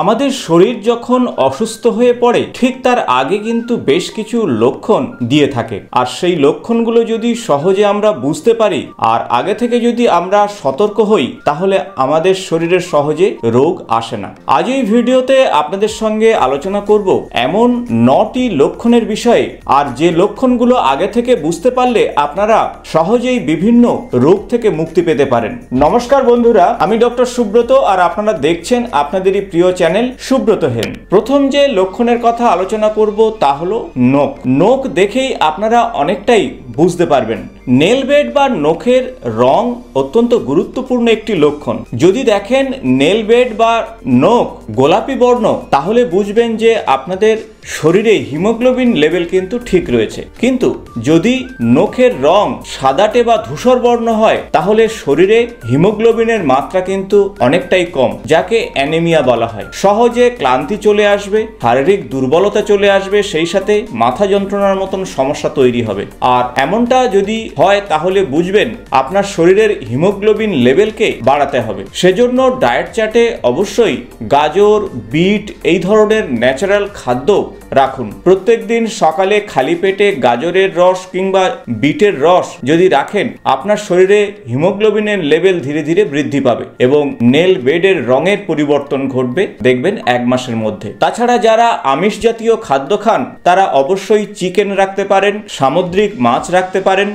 আমাদের শরীর যখন অসুস্থ হয়ে পড়ে ঠিক তার আগে কিন্তু বেশ কিছু লক্ষণ দিয়ে থাকে, আর সেই লক্ষণগুলো যদি সহজে আমরা বুঝতে পারি আর আগে থেকে যদি আমরা সতর্ক হই তাহলে আমাদের শরীরে সহজে রোগ আসে না। আজ এই ভিডিওতে আপনাদের সঙ্গে আলোচনা করব এমন 9টি লক্ষণের বিষয়ে, আর যে লক্ষণগুলো আগে থেকে বুঝতে পারলে আপনারা সহজেই বিভিন্ন রোগ থেকে মুক্তি পেতে পারেন। নমস্কার বন্ধুরা, আমি ডক্টর সুব্রত আর আপনারা দেখছেন আপনাদেরই প্রিয় চ্যানেল সুব্রত হেলথ। প্রথম যে লক্ষণের কথা আলোচনা করব তা হলো নখ। নখ দেখেই আপনারা অনেকটাই বুঝতে পারবেন। নেল বেড বা নখের রং অত্যন্ত গুরুত্বপূর্ণ একটি লক্ষণ। যদি দেখেন নেল বেড বা নখ গোলাপি বর্ণ তাহলে বুঝবেন যে আপনাদের শরীরে হিমোগ্লোবিন লেভেল কিন্তু ঠিক রয়েছে। কিন্তু যদি নখের রং সাদাটে বা ধূসর বর্ণ হয় তাহলে শরীরে হিমোগ্লোবিনের মাত্রা কিন্তু অনেকটাই কম, যাকে অ্যানিমিয়া বলা হয়। সহজে ক্লান্তি চলে আসবে, শারীরিক দুর্বলতা চলে আসবে, সেই সাথে মাথা যন্ত্রণার মতন সমস্যা তৈরি হবে। আর এমনটা যদি হয় তাহলে বুঝবেন আপনার শরীরের হিমোগ্লোবিন লেভেলকে বাড়াতে হবে। সেজন্য ডায়েট চার্টে অবশ্যই গাজর, বিট এই ধরনের ন্যাচারাল খাদ্য রাখুন। প্রত্যেকদিন সকালে খালি পেটে গাজরের রস কিংবা বিটের রস যদি রাখেন আপনার শরীরে হিমোগ্লোবিনের লেভেল ধীরে ধীরে বৃদ্ধি পাবে এবং নেল বেডের রঙের পরিবর্তন ঘটবে দেখবেন 1 মাসের মধ্যে। তাছাড়া যারা আমিষ জাতীয় খাদ্য খান তারা অবশ্যই চিকেন রাখতে পারেন, সামুদ্রিক মাছ রাখতে পারেন,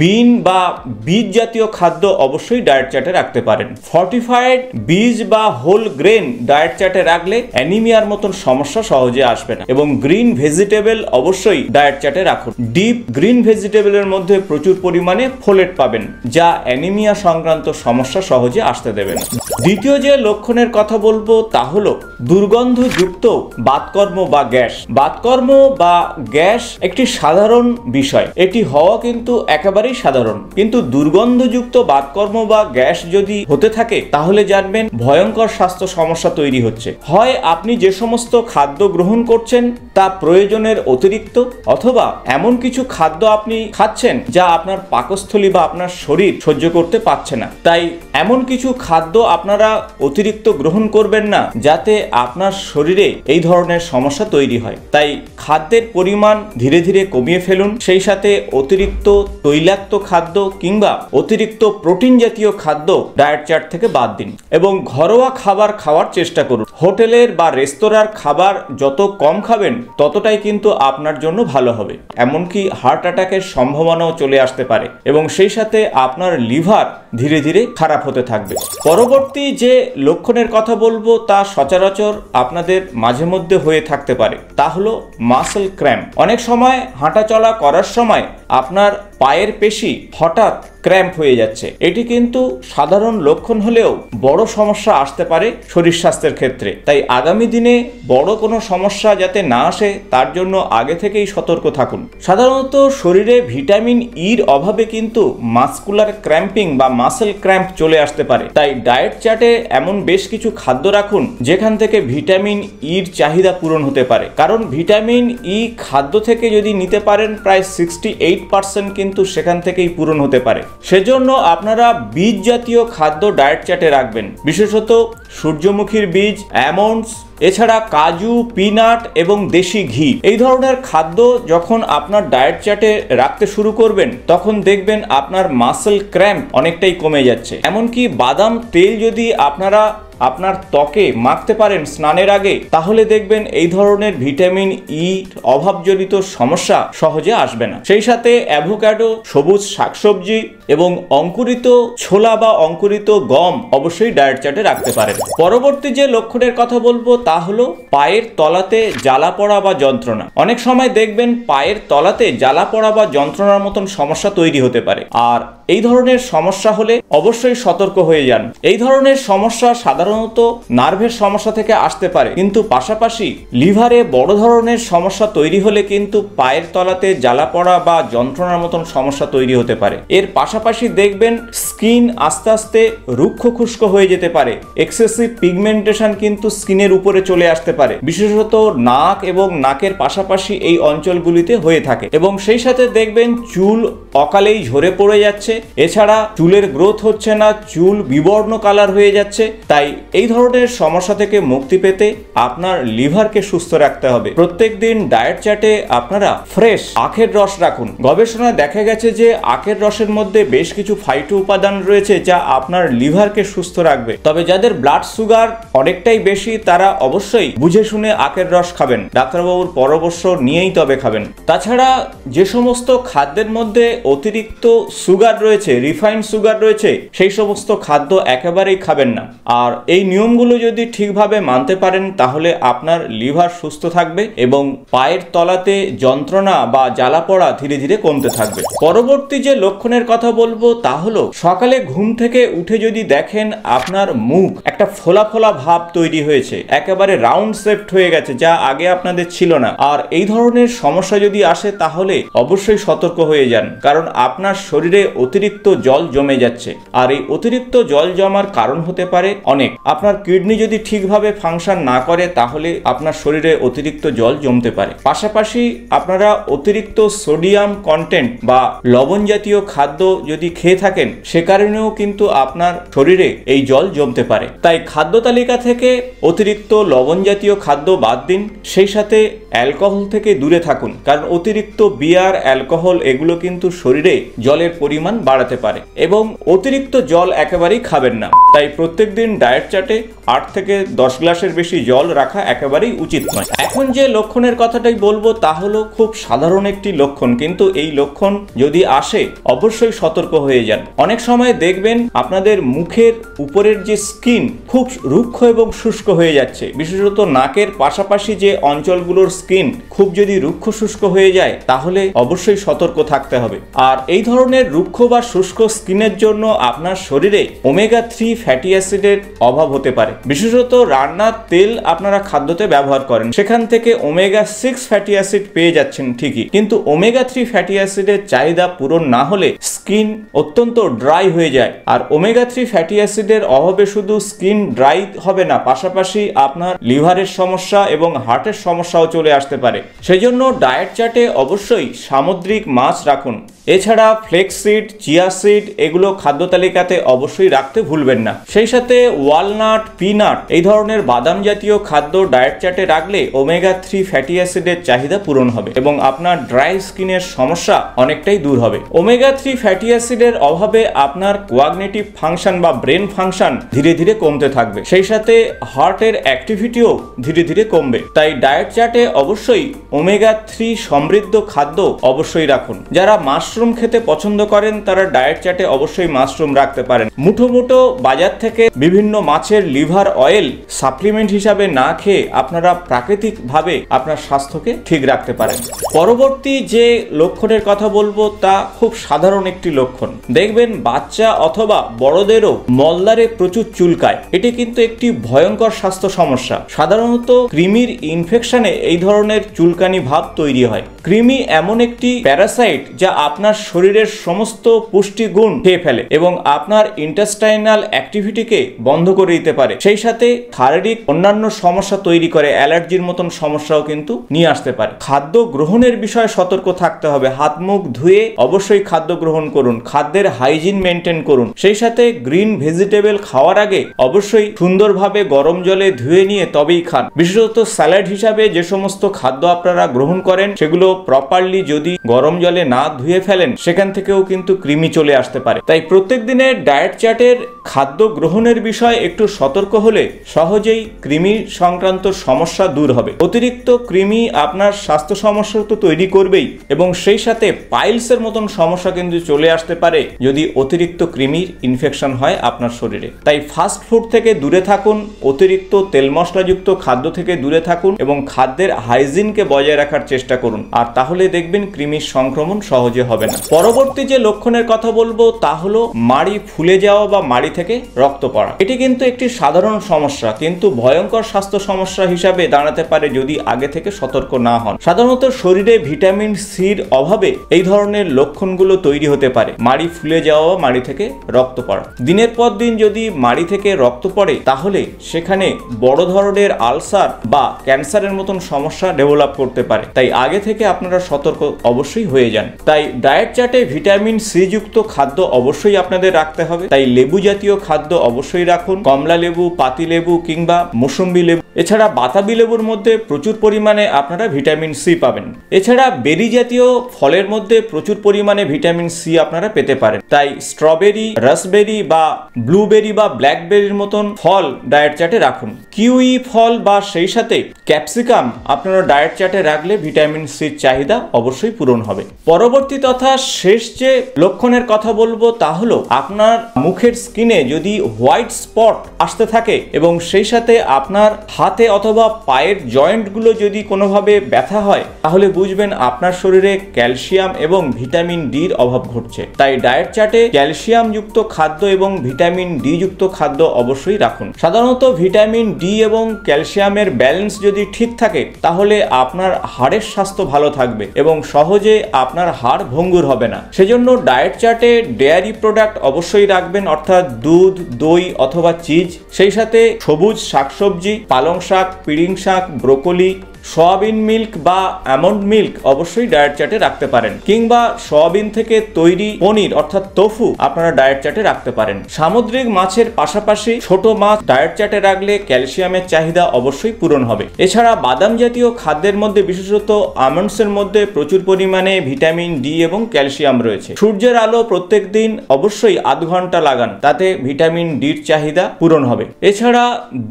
বিন বা বীজ জাতীয় খাদ্য অবশ্যই ডায়েট চার্টে রাখতে পারেন। ফর্টিফাইড বীজ বা হোল গ্রেন ডায়েট চার্টে রাখলে অ্যানিমিয়ার মতন সমস্যা সহজে আসবে না। এবং গ্রিন ভেজিটেবল অবশ্যই ডায়েট চার্টে রাখুন। ডিপ গ্রিন ভেজিটেবলের মধ্যে প্রচুর পরিমাণে ফোলেট পাবেন, যা অ্যানিমিয়া সংক্রান্ত সমস্যা সহজে আসতে দেবে না। দ্বিতীয় যে লক্ষণের কথা বলবো তা হলো দুর্গন্ধযুক্ত বাতকর্ম বা গ্যাস। বাতকর্ম বা গ্যাস একটি সাধারণ বিষয়, এটি হওয়া কিন্তু একেবারেই সাধারণ। কিন্তু দুর্গন্ধযুক্ত বাতকর্ম বা গ্যাস যদি হতে থাকে তাহলে জানবেন ভয়ঙ্কর স্বাস্থ্য সমস্যা তৈরি হচ্ছে। হয় আপনি যে সমস্ত খাদ্য গ্রহণ করছেন তা প্রয়োজনের অতিরিক্ত, অথবা এমন কিছু খাদ্য আপনি খাচ্ছেন যা আপনার পাকস্থলী বা আপনার শরীর সহ্য করতে পারছে না। তাই এমন কিছু খাদ্য আপনারা অতিরিক্ত গ্রহণ করবেন না যাতে আপনার শরীরে এই ধরনের সমস্যা তৈরি হয়। তাই খাদ্যের পরিমাণ ধীরে ধীরে কমিয়ে ফেলুন। সেই সাথে অতিরিক্ত তৈলাক্ত খাদ্য কিংবা অতিরিক্ত প্রোটিন জাতীয় খাদ্য ডায়েট চার্ট থেকে বাদ দিন এবং ঘরোয়া খাবার খাওয়ার চেষ্টা করুন। হোটেলের বা রেস্তোরাঁর খাবার যত কম খাবেন ততটাই কিন্তু আপনার জন্য ভালো হবে। এমনকি হার্ট অ্যাটাকের সম্ভাবনাও চলে আসতে পারে এবং সেই সাথে আপনার লিভার ধীরে ধীরে খারাপ হতে থাকবে। পরবর্তী যে লক্ষণের কথা বলবো তা সচরাচর আপনাদের মাঝে মধ্যে হয়ে থাকতে পারে, তা হলো মাসল ক্র্যাম্প। অনেক সময় হাঁটা চলা করার সময় আপনার পায়ের পেশি হঠাৎ ক্র্যাম্প হয়ে যাচ্ছে। এটি কিন্তু সাধারণ লক্ষণ হলেও বড় সমস্যা আসতে পারে শরীর স্বাস্থ্যের ক্ষেত্রে। তাই আগামী দিনে বড় কোনো সমস্যা যাতে না আসে তার জন্য আগে থেকেই সতর্ক থাকুন। সাধারণত শরীরে ভিটামিন ইর অভাবে কিন্তু মাসকুলার ক্র্যাম্পিং বা মাসেল ক্র্যাম্প চলে আসতে পারে। তাই ডায়েট চার্টে এমন বেশ কিছু খাদ্য রাখুন যেখান থেকে ভিটামিন ইর চাহিদা পূরণ হতে পারে। কারণ ভিটামিন ই খাদ্য থেকে যদি নিতে পারেন প্রায় 68% কিন্তু সেখান থেকেই পূরণ হতে পারে। সেজন্য আপনারা বীজ জাতীয় খাদ্য ডায়েট চার্টে রাখবেন, বিশেষত সূর্যমুখীর বীজ, আমন্ডস, এছাড়া কাজু, পিনাট এবং দেশি ঘি। এই ধরনের খাদ্য যখন আপনার ডায়েট চার্টে রাখতে শুরু করবেন তখন দেখবেন আপনার মাসল ক্র্যাম্প অনেকটাই কমে যাচ্ছে। এমনকি বাদাম তেল যদি আপনারা আপনার ত্বকে মাখতে পারেন স্নানের আগে তাহলে দেখবেন এই ধরনের ভিটামিন ই অভাবজনিত সমস্যা সহজে আসবে না। সেই সাথে অ্যাভোকাডো, সবুজ শাকসবজি এবং অঙ্কুরিত ছোলা বা অঙ্কুরিত গম অবশ্যই ডায়েট চার্টে রাখতে পারেন। পরবর্তী যে লক্ষণের কথা বলবো তা হলো পায়ের তলাতে জ্বালা পড়া বা যন্ত্রণা। অনেক সময় দেখবেন পায়ের তলাতে জ্বালা পড়া বা যন্ত্রণার মতন সমস্যা তৈরি হতে পারে, আর এই ধরনের সমস্যা হলে অবশ্যই সতর্ক হয়ে যান। এই ধরনের সমস্যা সাধারণত নার্ভের সমস্যা থেকে আসতে পারে, কিন্তু পাশাপাশি লিভারে বড় ধরনের সমস্যা তৈরি হলে কিন্তু পায়ের তলাতে জ্বালা পড়া বা যন্ত্রণার মতন সমস্যা তৈরি হতে পারে। এর পাশাপাশি পাশাপাশি দেখবেন স্কিন আস্তে আস্তে রুক্ষ খুস্ক হয়ে যেতে পারে। এক্সেসিভ পিগমেন্টেশন কিন্তু স্কিনের উপরে চলে আসতে পারে, বিশেষত নাক এবং নাকের পাশাপাশি এই অঞ্চলগুলিতে হয়ে থাকে। এবং সেই সাথে দেখবেন চুল অকালেই ঝরে পড়ে যাচ্ছে, এছাড়া চুলের গ্রোথ হচ্ছে না, চুল বিবর্ণ কালার হয়ে যাচ্ছে। তাই এই ধরনের সমস্যা থেকে মুক্তি পেতে আপনার লিভারকে সুস্থ রাখতে হবে। প্রত্যেক দিন ডায়েট চার্টে আপনারা ফ্রেশ আখের রস রাখুন। গবেষণায় দেখা গেছে যে আখের রসের মধ্যে বেশ কিছু ফাইটো উপাদান রয়েছে যা আপনার লিভারকে সুস্থ রাখবে। তবে যাদের ব্লাড সুগার অনেকটাই বেশি তারা অবশ্যই বুঝে শুনে আখের রস খাবেন, ডাক্তারবাবুর পরামর্শ নিয়েই তবে খাবেন। তাছাড়া যে সমস্ত খাদ্যের মধ্যে অতিরিক্ত সুগার রয়েছে, রিফাইন্ড সুগার রয়েছে, সেই সমস্ত খাদ্য একেবারেই খাবেন না। আর এই নিয়মগুলো যদি ঠিকভাবে মানতে পারেন তাহলে আপনার লিভার সুস্থ থাকবে এবং পায়ের তলাতে যন্ত্রণা বা জ্বালা পড়া ধীরে ধীরে কমতে থাকবে। পরবর্তী যে লক্ষণের কথা বলবো তা হলো সকালে ঘুম থেকে উঠে যদি দেখেন আপনার মুখ একটা ফোলা ফোলা ভাব তৈরি হয়েছে, একেবারে রাউন্ড শেপড হয়ে গেছে, যা আগে আপনাদের ছিল না। আর এই ধরনের সমস্যা যদি আসে তাহলে অবশ্যই সতর্ক হয়ে যান, কারণ আপনার শরীরে অতিরিক্ত জল জমে যাচ্ছে। আর এই অতিরিক্ত জল জমার কারণ হতে পারে অনেক। আপনার কিডনি যদি ঠিকভাবে ফাংশন না করে তাহলে আপনার শরীরে অতিরিক্ত জল জমতে পারে। পাশাপাশি আপনারা অতিরিক্ত সোডিয়াম কন্টেন্ট বা লবণ জাতীয় খাদ্য যদি খেয়ে থাকেন সে কারণেও কিন্তু আপনার শরীরে এই জল জমতে পারে। তাই খাদ্য তালিকা থেকে অতিরিক্ত লবণ জাতীয় খাদ্য বাদ দিন, সেই সাথে অ্যালকোহল থেকে দূরে থাকুন, কারণ অতিরিক্ত বিয়ার, অ্যালকোহল এগুলো কিন্তু শরীরে জলের পরিমাণ বাড়াতে পারে। এবং অতিরিক্ত জল একেবারেই খাবেন না। তাই প্রত্যেকদিন ডায়েট চার্টে 8 থেকে 10 গ্লাসের বেশি জল রাখা একেবারেই উচিত নয়। এখন যে লক্ষণের কথাটাই বলবো তা হলো খুব সাধারণ একটি লক্ষণ, কিন্তু এই লক্ষণ যদি আসে অবশ্যই সতর্ক হয়ে যান। অনেক সময় দেখবেন আপনাদের মুখের উপরের যে স্কিন খুব রুক্ষ এবং শুষ্ক হয়ে যাচ্ছে, বিশেষত নাকের পাশাপাশি যে অঞ্চলগুলোর স্কিন খুব যদি রুক্ষ শুষ্ক হয়ে যায় তাহলে অবশ্যই সতর্ক থাকতে হবে। আর এই ধরনের রুক্ষ বা শুষ্ক স্কিনের জন্য আপনার শরীরে ওমেগা 3 ফ্যাটি অ্যাসিডের অভাব হতে পারে। বিশেষত রান্নার তেল আপনারা খাদ্যতে ব্যবহার করেন, সেখান থেকে ওমেগা 6 ফ্যাটি অ্যাসিড পেয়ে যাচ্ছেন ঠিকই, কিন্তু ওমেগা 3 ফ্যাটি অ্যাসিডের চাহিদা পূরণ না হলে স্কিন অত্যন্ত ড্রাই হয়ে যায়। আর ওমেগা 3 ফ্যাটি অ্যাসিডের অভাবে শুধু স্কিন ড্রাই হবে না, পাশাপাশি আপনার লিভারের সমস্যা এবং হার্টের সমস্যাও চলে আসতে পারে। সেজন্য ডায়েট চার্টে অবশ্যই সামুদ্রিক মাছ রাখুন। এছাড়া ফ্লেক্স সিড, চিয়া সিড এগুলো খাদ্য তালিকাতে অবশ্যই রাখতে ভুলবেন না। সেই সাথে ওয়ালনাট, পিনাট এই ধরনের বাদাম জাতীয় খাদ্য ডায়েট চার্টে রাখলে ওমেগা 3 ফ্যাটি অ্যাসিডের চাহিদা পূরণ হবে এবং আপনার ড্রাই স্কিনের সমস্যা অনেকটাই দূর হবে। ওমেগা 3 ফ্যাটি অ্যাসিডের অভাবে আপনার কোয়াগনিটিভ ফাংশন বা ব্রেন ফাংশন ধীরে ধীরে কমতে থাকবে, সেই সাথে হার্টের অ্যাক্টিভিটিও ধীরে ধীরে কমবে। তাই ডায়েট চার্টে অবশ্যই ওমেগা 3 সমৃদ্ধ খাদ্য অবশ্যই রাখুন। যারা মাশরুম খেতে পছন্দ করেন তারা ডায়েট চার্টে অবশ্যই মাশরুম রাখতে পারেন। মুঠো মুঠো বাজার থেকে বিভিন্ন মাছের লিভার অয়েল সাপ্লিমেন্ট হিসাবে না খেয়ে আপনারা প্রাকৃতিক ভাবে আপনার স্বাস্থ্যকে ঠিক রাখতে পারেন। পরবর্তী যে লক্ষণের কথা বলবো তা খুব সাধারণ একটি লক্ষণ। দেখবেন বাচ্চা অথবা বড়দেরও মলদ্বারে প্রচুর চুলকায়। এটি কিন্তু একটি ভয়ঙ্কর স্বাস্থ্য সমস্যা। সাধারণত কৃমির ইনফেকশনে এই ধরনের চুলকানি ভাব তৈরি হয়। কৃমি এমন একটি প্যারাসাইট যা আপনার শরীরের সমস্ত পুষ্টিগুণ খেয়ে ফেলে এবং আপনার ইন্টেস্টাইনাল অ্যাক্টিভিটিকে বন্ধ করে দিতে পারে। সেই সাথে শারীরিক অন্যান্য সমস্যা তৈরি করে, অ্যালার্জির মতন সমস্যাও কিন্তু নিয়ে আসতে পারে। খাদ্য গ্রহণের বিষয়ে সতর্ক থাকতে হবে। হাত মুখ ধুয়ে অবশ্যই খাদ্য গ্রহণ করুন, খাদ্যের হাইজিন মেনটেন করুন। সেই সাথে গ্রিন ভেজিটেবল খাওয়ার আগে অবশ্যই সুন্দরভাবে গরম জলে ধুয়ে নিয়ে তবেই খান। বিশেষত স্যালাড হিসাবে যে সমস্ত খাদ্য আপনারা গ্রহণ করেন সেগুলো প্রপারলি যদি গরম জলে না ধুয়ে ফেলেন সেখান থেকেও কিন্তু কৃমি চলে আসতে পারে। তাই প্রত্যেক দিনের ডায়েট চার্টের খাদ্য গ্রহণের বিষয়ে একটু সতর্ক হলে সহজেই কৃমি সংক্রান্ত সমস্যা দূর হবে। অতিরিক্ত কৃমি আপনার স্বাস্থ্য সমস্যা তো তৈরি করবেই এবং সেই সাথে পাইলসের মতন সমস্যা কিন্তু চলে আসতে পারে যদি অতিরিক্ত কৃমির ইনফেকশন হয় আপনার শরীরে। তাই ফাস্ট ফুড থেকে দূরে থাকুন, অতিরিক্ত তেল মশলাযুক্ত খাদ্য থেকে দূরে থাকুন এবং খাদ্যের হাইজিনকে বজায় রাখার চেষ্টা করুন। আর তাহলে দেখবেন কৃমির সংক্রমণ সহজে হবে না। পরবর্তী যে লক্ষণের কথা বলবো তা হলো মাড়ি ফুলে যাওয়া বা মাড়ি থেকে রক্ত পড়া। এটি কিন্তু একটি সাধারণ সমস্যা, কিন্তু ভয়ঙ্কর স্বাস্থ্য সমস্যা হিসাবে দাঁড়াতে পারে যদি আগে থেকে সতর্ক না হন। সাধারণত শরীরে ভিটামিন সির অভাবে এই ধরনের লক্ষণগুলো তৈরি হতে পারে, মাড়ি ফুলে যাওয়া, মাড়ি থেকে রক্ত পড়া। দিনের পর দিন যদি মাড়ি থেকে রক্ত পড়ে তাহলে সেখানে বড় ধরনের আলসার বা ক্যান্সারের মতন সমস্যা ডেভেলপ করতে পারে। তাই আগে থেকে আপনারা সতর্ক অবশ্যই হয়ে যান। তাই ডায়েট চার্টে ভিটামিন সি যুক্ত খাদ্য অবশ্যই আপনাদের রাখতে হবে। তাই লেবু জাতীয় খাদ্য অবশ্যই রাখুন, কমলা লেবু, পাতি লেবু কিংবা মৌসুম্বি লেবু। এছাড়া বাতাবি লেবুর মধ্যে প্রচুর পরিমাণে আপনারা ভিটামিন সি পাবেন। এছাড়া বেরি জাতীয় ফলের মধ্যে প্রচুর পরিমাণে ভিটামিন সি আপনারা পেতে পারেন। তাই স্ট্রবেরি, রাসবেরি বা ব্লুবেরি বা ব্ল্যাকবেরির মতন ফল ডায়েট চার্টে রাখুন। কিউই ফল বা সেই সাথে ক্যাপসিকাম আপনারা ডায়েট চার্টে রাখলে ভিটামিন সির চাহিদা অবশ্যই পূরণ হবে। পরবর্তী তথা শেষ যে লক্ষণের কথা বলবো তা হলো আপনার মুখের স্কিনে যদি হোয়াইট স্পট আসতে থাকে এবং সেই সাথে আপনার হাতে অথবা পায়ের জয়েন্টগুলো যদি কোনোভাবে ব্যথা হয় তাহলে বুঝবেন আপনার শরীরে ক্যালসিয়াম এবং ভিটামিন ডির অভাব ঘটছে। তাই ডায়েট চার্টে ক্যালসিয়াম যুক্ত খাদ্য এবং ভিটামিন ডি যুক্ত খাদ্য অবশ্যই রাখুন। সাধারণত ভিটামিন ডি এবং ক্যালসিয়ামের ব্যালেন্স যদি ঠিক থাকে তাহলে আপনার হাড়ের স্বাস্থ্য ভালো থাকবে এবং সহজে আপনার হাড় ভঙ্গুর হবে না। সেজন্য ডায়েট চার্টে ডেয়ারি প্রোডাক্ট অবশ্যই রাখবেন, অর্থাৎ দুধ, দই অথবা চিজ। সেই সাথে সবুজ শাকসবজি, পালং শাক, পিড়িং শাক, ব্রোকলি, সয়াবিন মিল্ক বা আমন্ড মিল্ক অবশ্যই ডায়েট চার্টে রাখতে পারেন, কিংবা সয়াবিন থেকে তৈরি পনির অর্থাৎ তোফু আপনারা ডায়েট চার্টে রাখতে পারেন। সামুদ্রিক মাছের পাশাপাশি ছোট মাছ ডায়েট চার্টে রাখলে ক্যালসিয়ামের চাহিদা অবশ্যই পূরণ হবে। এছাড়া বাদাম জাতীয় খাদ্যের মধ্যে বিশেষত আমন্ডসের মধ্যে প্রচুর পরিমাণে ভিটামিন ডি এবং ক্যালসিয়াম রয়েছে। সূর্যের আলো প্রত্যেক দিন অবশ্যই আধ ঘন্টা লাগান, তাতে ভিটামিন ডির চাহিদা পূরণ হবে। এছাড়া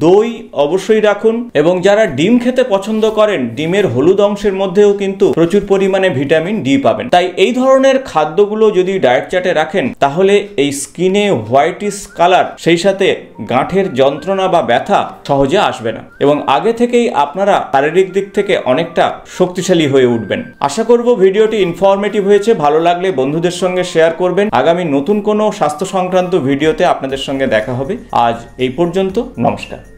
দই অবশ্যই রাখুন, এবং যারা ডিম খেতে পছন্দ করেন ডিমের হলুদ অংশের মধ্যেও কিন্তু প্রচুর পরিমাণে ভিটামিন ডি পাবেন। তাই এই ধরনের খাদ্যগুলো যদি ডায়েট চার্টে রাখেন তাহলে এই স্কিনে হোয়াইটিস কালার, সেই সাথে গাঁঠের যন্ত্রণা বা ব্যথা সহজে আসবে না এবং আগে থেকেই আপনারা শারীরিক দিক থেকে অনেকটা শক্তিশালী হয়ে উঠবেন। আশা করব ভিডিওটি ইনফরমেটিভ হয়েছে। ভালো লাগলে বন্ধুদের সঙ্গে শেয়ার করবেন। আগামী নতুন কোনো স্বাস্থ্য সংক্রান্ত ভিডিওতে আপনাদের সঙ্গে দেখা হবে। আজ এই পর্যন্ত, নমস্কার।